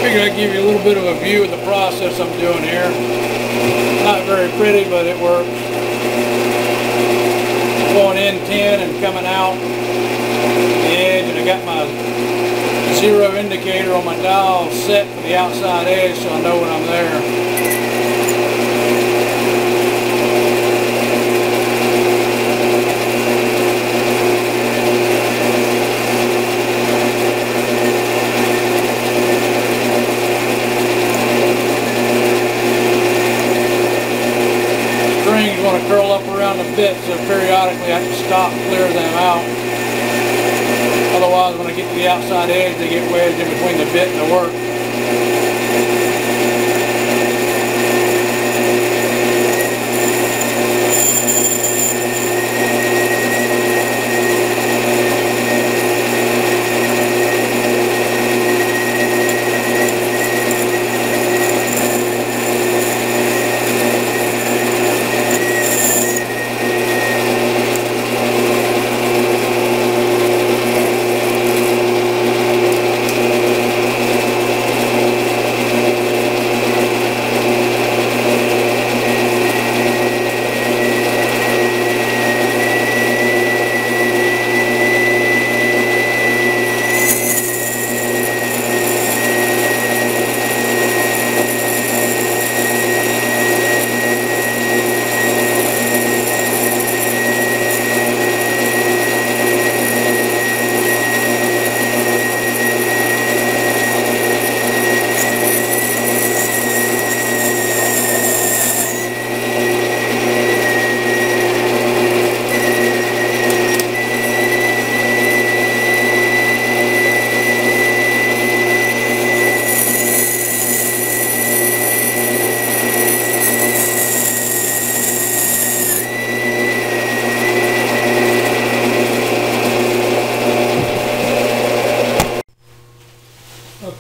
figured I'd give you a little bit of a view of the process I'm doing here. Not very pretty, but it works. Going in 10 and coming out the edge, and I got my zero indicator on my dial set for the outside edge so I know when I'm there. Strings want to curl up around the bit, so periodically I have to stop, clear them out. Otherwise, when I get to the outside edge, they get wedged in between the bit and the work.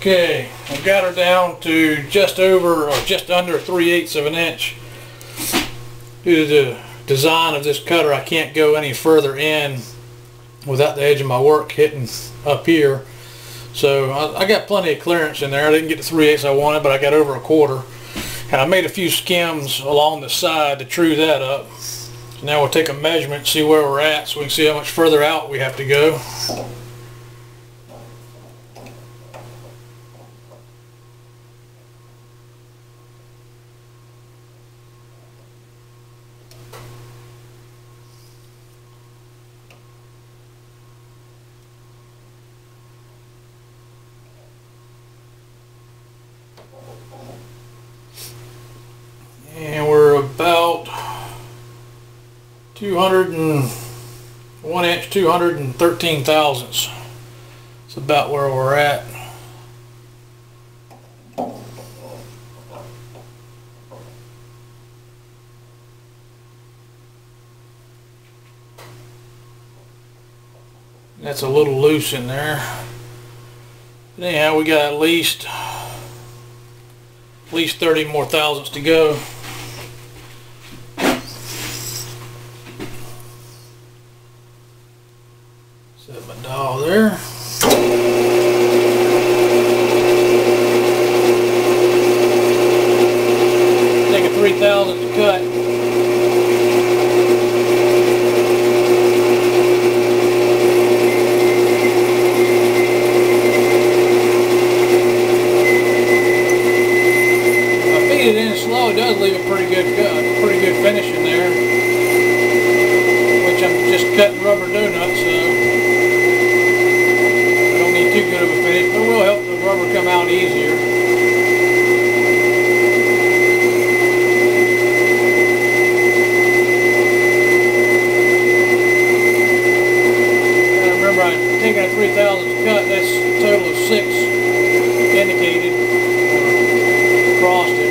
Okay, I've got her down to just over or just under 3/8 of an inch. Due to the design of this cutter, I can't go any further in without the edge of my work hitting up here. So I got plenty of clearance in there. I didn't get the 3/8 I wanted, but I got over 1/4. And I made a few skims along the side to true that up. So now we'll take a measurement, see where we're at, so we can see how much further out we have to go. And we're about 201 inch, 213 thousandths. It's about where we're at. That's a little loose in there. But anyhow, we got at least 30 more thousandths to go. Set my dial there. Take a 3/1000th cut. It in slow, it does leave a pretty good cut, pretty good finish in there, which I'm just cutting rubber donuts, so I don't need too good of a finish, but it will help the rubber come out easier. And remember, I'm taking a 3/1000th cut. That's a total of 6 indicated, crossed it.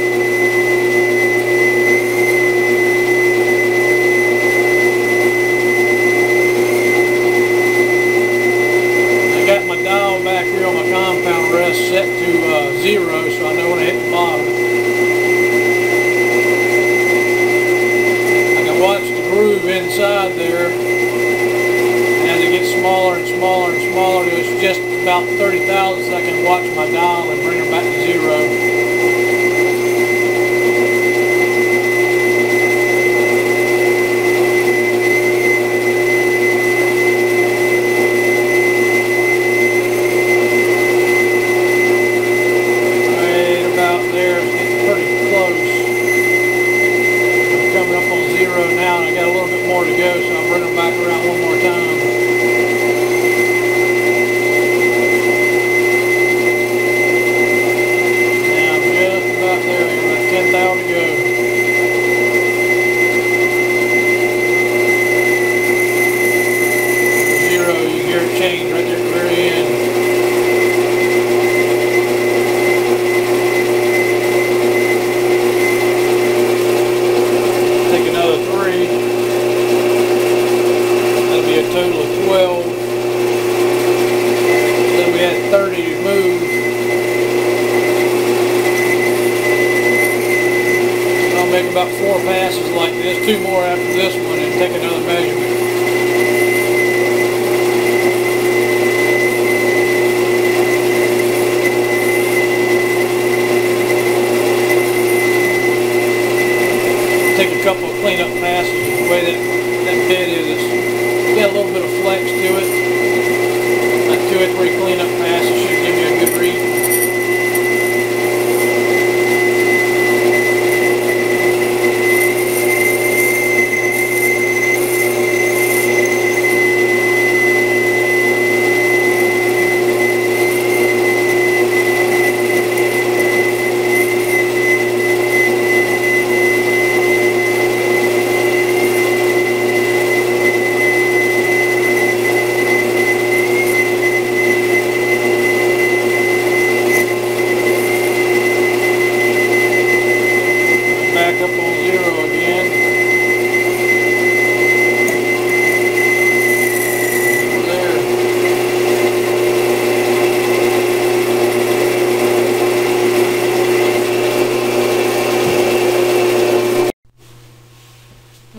Back here on my compound rest set to 0, so I know when I hit the bottom. I can watch the groove inside there as it gets smaller and smaller and smaller. It's just about 30 thousandths, I can watch my dial and bring her back to 0. About 4 passes like this, 2 more after this one, and take another measurement. Take a couple of cleanup passes. The way that bit is, it's got a little bit of flex to it. Like 2 or 3 cleanup passes should give you a good read.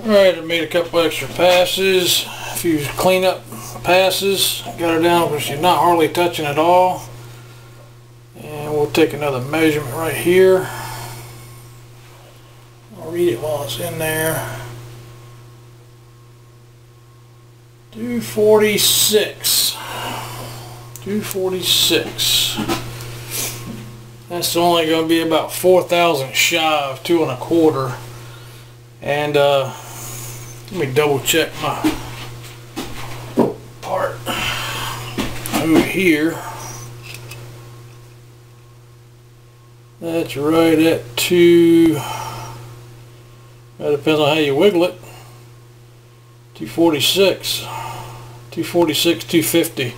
Alright, I made a couple extra passes, a few cleanup passes, got her down where she's not hardly touching at all. And we'll take another measurement right here. I'll read it while it's in there. 246. 246. That's only going to be about 4 thousandths shy of 2 1/4. And let me double check my part over here. That's right at 2. That depends on how you wiggle it. 246. 246, 250.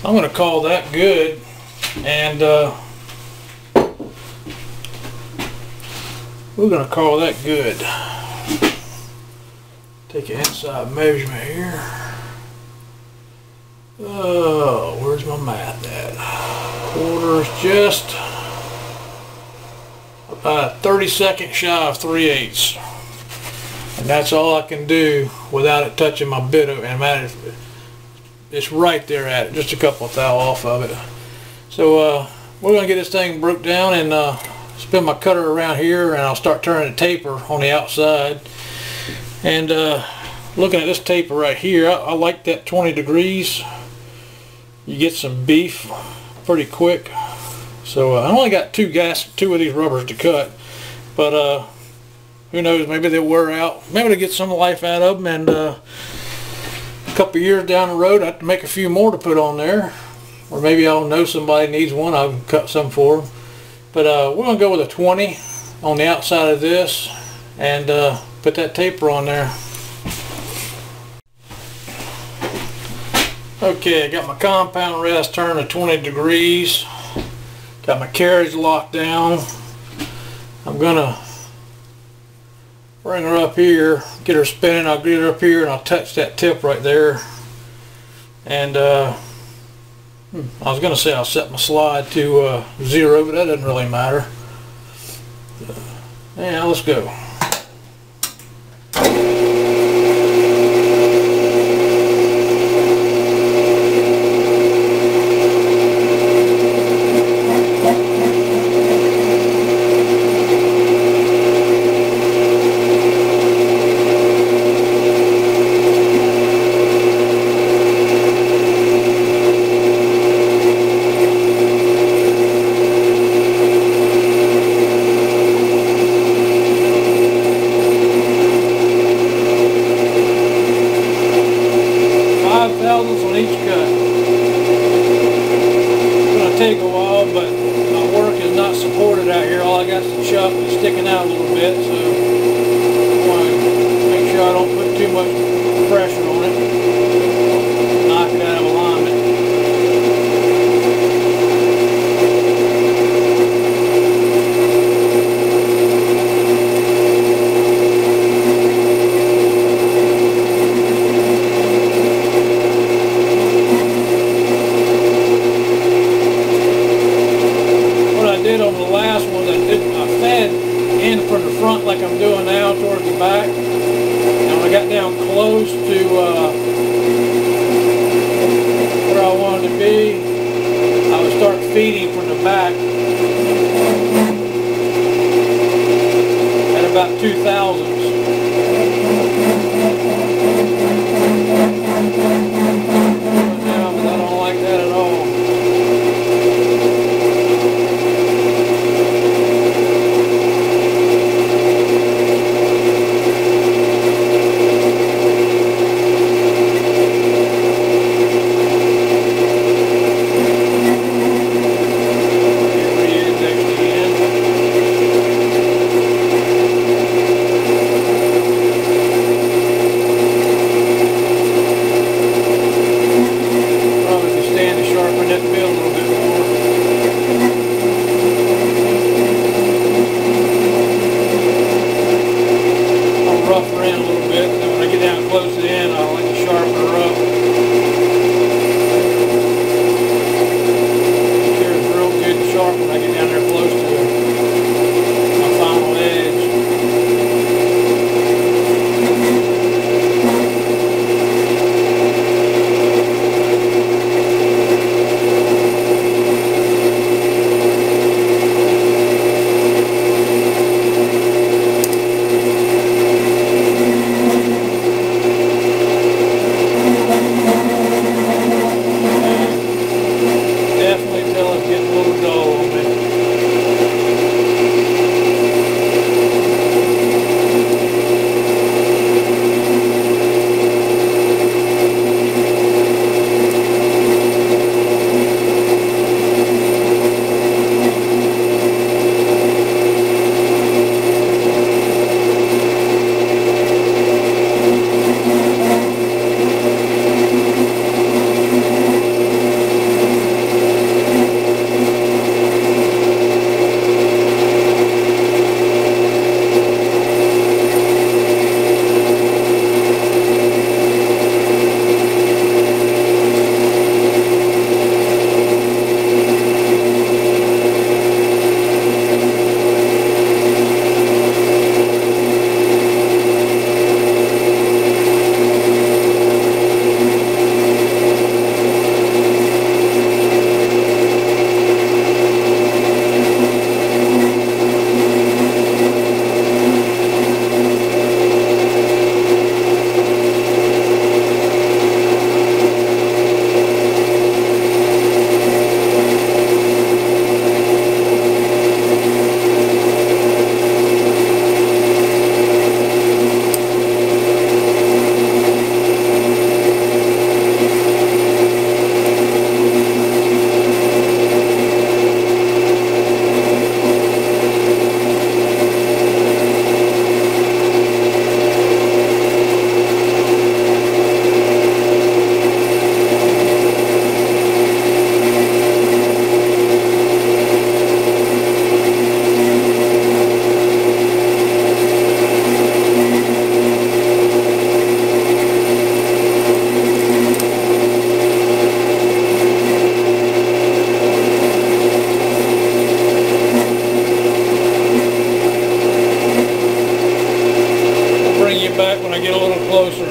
I'm going to call that good. And we're going to call that good. Take an inside measurement here. Oh, where's my math at? Quarter is just about 32nd shy of 3/8. And that's all I can do without it touching my bit. And it's right there at it, just a couple of thou off of it. So we're going to get this thing broke down and spin my cutter around here, and I'll start turning the taper on the outside. And looking at this taper right here, I like that 20 degrees. You get some beef pretty quick. So I only got two of these rubbers to cut, but who knows, maybe they'll wear out. Maybe they'll get some life out of them, and a couple years down the road I have to make a few more to put on there. Or maybe I'll know somebody needs one, I can cut some for them. But we're going to go with a 20 on the outside of this, and put that taper on there. Okay, I got my compound rest turned to 20 degrees. Got my carriage locked down. I'm gonna bring her up here, get her spinning. I'll get her up here and I'll touch that tip right there. And I was gonna say I'll set my slide to 0, but that doesn't really matter. Yeah, let's go. take a while, but my work is not supported out here. All I got is the chuck that's sticking out a little bit, so I want to make sure I don't put too much pressure on it. Knock it out of alignment. On the last one, I fed in from the front like I'm doing now towards the back, and when I got down close to where I wanted to be, I would start feeding from the back at about 2,000ths. Now, but I don't like that at all. Rougher in a little bit, and then when I get down close to the end, I'll like to sharpen her up. Make sure it's real good and sharp when I get down there close to my final edge. When I get a little closer.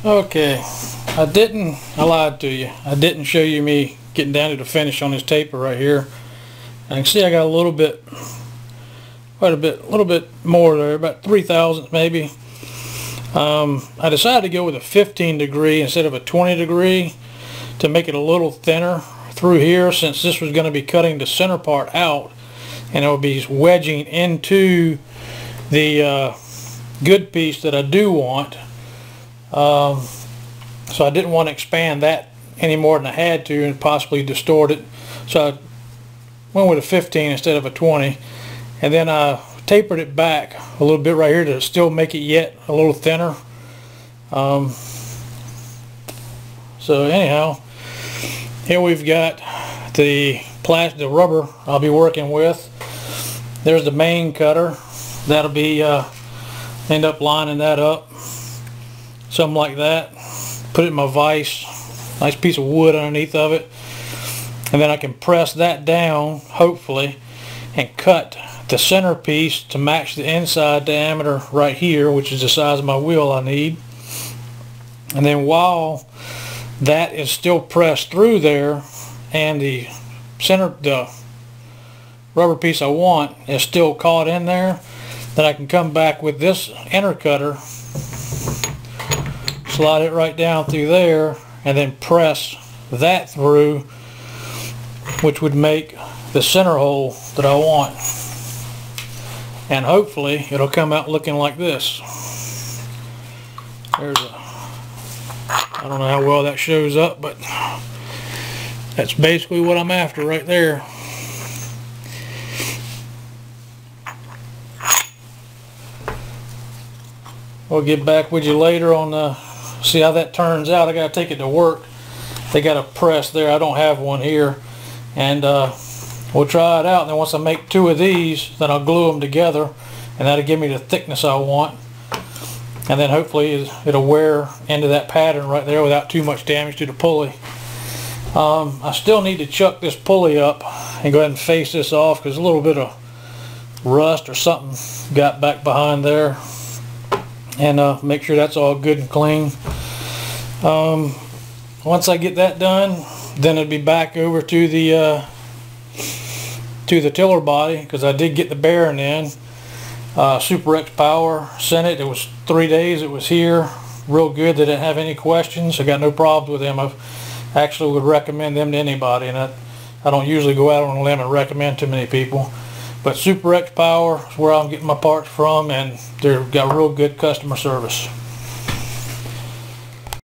Okay, I lied to you. I didn't show you me getting down to the finish on this taper right here. I can see I got a little bit, a little bit more there, about 3,000 maybe. I decided to go with a 15 degree instead of a 20 degree to make it a little thinner through here, since this was going to be cutting the center part out and it will be wedging into the good piece that I do want. So I didn't want to expand that any more than I had to and possibly distort it. So I went with a 15 instead of a 20, and then I tapered it back a little bit right here to still make it yet a little thinner. So anyhow, here we've got the rubber I'll be working with. There's the main cutter. That'll be end up lining that up, something like that. Put it in my vise, nice piece of wood underneath of it, and then I can press that down, hopefully, and cut the center piece to match the inside diameter right here, which is the size of my wheel I need. And then while that is still pressed through there and the rubber piece I want is still caught in there, then I can come back with this inner cutter, slide it right down through there, and then press that through, which would make the center hole that I want. And hopefully it'll come out looking like this. There's a, I don't know how well that shows up, but that's basically what I'm after right there. We'll get back with you later on see how that turns out. I gotta take it to work. They got a press there. I don't have one here, and we'll try it out. And then once I make 2 of these, then I'll glue them together, and that'll give me the thickness I want. And then hopefully it'll wear into that pattern right there without too much damage to the pulley. I still need to chuck this pulley up and go ahead and face this off because a little bit of rust or something got back behind there. And make sure that's all good and clean. Once I get that done, then it'll be back over to the tiller body, because I did get the bearing in. Super X Power sent it. It was 3 days. It was here, real good. They didn't have any questions. I got no problems with them. I actually would recommend them to anybody, and I don't usually go out on a limb and recommend too many people. But Super X Power is where I'm getting my parts from, and they've got real good customer service.